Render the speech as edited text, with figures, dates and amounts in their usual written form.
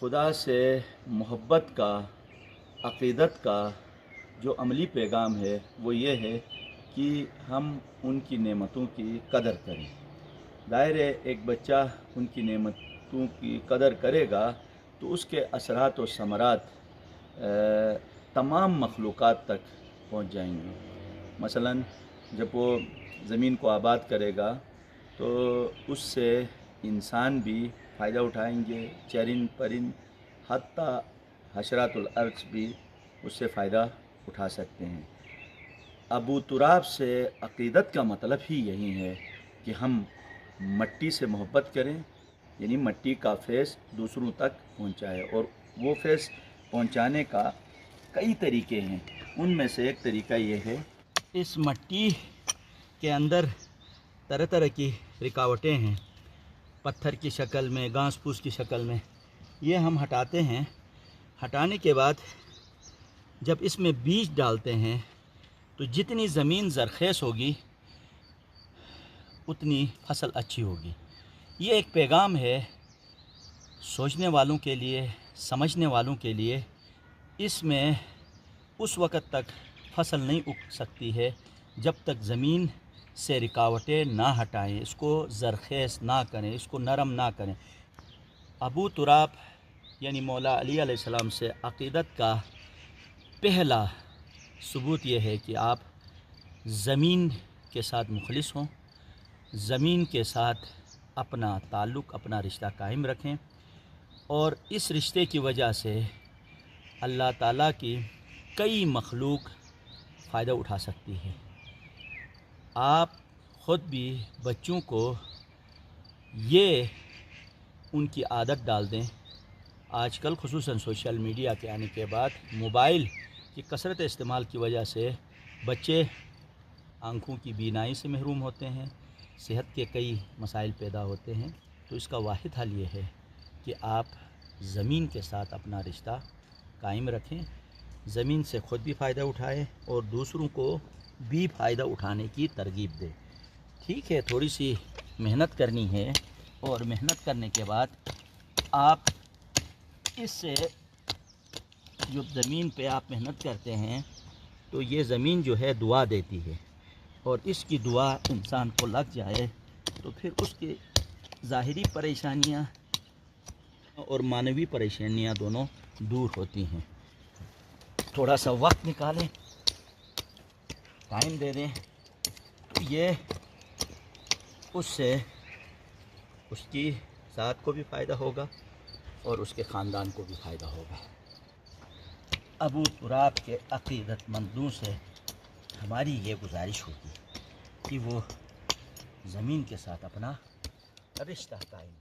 خدا سے محبت کا، عقیدت کا جو عملی پیغام ہے وہ یہ ہے کہ ہم ان کی نعمتوں کی قدر کریں۔ ظاہر ہے ایک بچہ ان کی نعمتوں کی قدر کرے گا تو اس کے اثرات و ثمرات تمام مخلوقات تک پہنچ جائیں گے۔ مثلا جب وہ زمین کو آباد کرے گا تو اس سے انسان بھی فائدہ اٹھائیں گے، چرند پرند حتیٰ حشرات الارض بھی اس سے فائدہ اٹھا سکتے ہیں۔ ابو تراب سے عقیدت کا مطلب ہی یہی ہے کہ ہم مٹی سے محبت کریں، یعنی مٹی کا فیض دوسروں تک پہنچائے، اور وہ فیض پہنچانے کا کئی طریقے ہیں۔ ان میں سے ایک طریقہ یہ ہے، اس مٹی کے اندر طرح طرح کی رکاوٹیں ہیں، پتھر کی شکل میں، گھاس پھوس کی شکل میں، یہ ہم ہٹاتے ہیں۔ ہٹانے کے بعد جب اس میں بیج ڈالتے ہیں تو جتنی زمین زرخیز ہوگی اتنی فصل اچھی ہوگی۔ یہ ایک پیغام ہے سوچنے والوں کے لیے، سمجھنے والوں کے لیے۔ اس میں اس وقت تک فصل نہیں اگ سکتی ہے جب تک زمین سے رکاوٹیں نہ ہٹائیں، اس کو زرخیز نہ کریں، اس کو نرم نہ کریں۔ ابو تراب یعنی مولا علی علیہ السلام سے عقیدت کا پہلا ثبوت یہ ہے کہ آپ زمین کے ساتھ مخلص ہوں، زمین کے ساتھ اپنا تعلق، اپنا رشتہ قائم رکھیں، اور اس رشتے کی وجہ سے اللہ تعالیٰ کی کئی مخلوق فائدہ اٹھا سکتی ہے۔ آپ خود بھی بچوں کو یہ ان کی عادت ڈال دیں۔ آج کل خصوصاً سوشل میڈیا کے آنے کے بعد موبائل کی کثرت استعمال کی وجہ سے بچے آنکھوں کی بینائی سے محروم ہوتے ہیں، صحت کے کئی مسائل پیدا ہوتے ہیں۔ تو اس کا واحد حل یہ ہے کہ آپ زمین کے ساتھ اپنا رشتہ قائم رکھیں، زمین سے خود بھی فائدہ اٹھائیں اور دوسروں کو بھی فائدہ اٹھانے کی ترغیب دیں۔ ٹھیک ہے، تھوڑی سی محنت کرنی ہے، اور محنت کرنے کے بعد آپ اس سے جو زمین پہ آپ محنت کرتے ہیں تو یہ زمین جو ہے دعا دیتی ہے، اور اس کی دعا انسان کو لگ جائے تو پھر اس کی ظاہری پریشانیاں اور معنوی پریشانیاں دونوں دور ہوتی ہیں۔ تھوڑا سا وقت نکالیں، ٹائم دے دیں، تو یہ اس سے اس کی ذات کو بھی فائدہ ہوگا اور اس کے خاندان کو بھی فائدہ ہوگا۔ ابو تراب کے عقیدت مندوں سے ہماری یہ گزارش ہوگی کہ وہ زمین کے ساتھ اپنا رشتہ قائم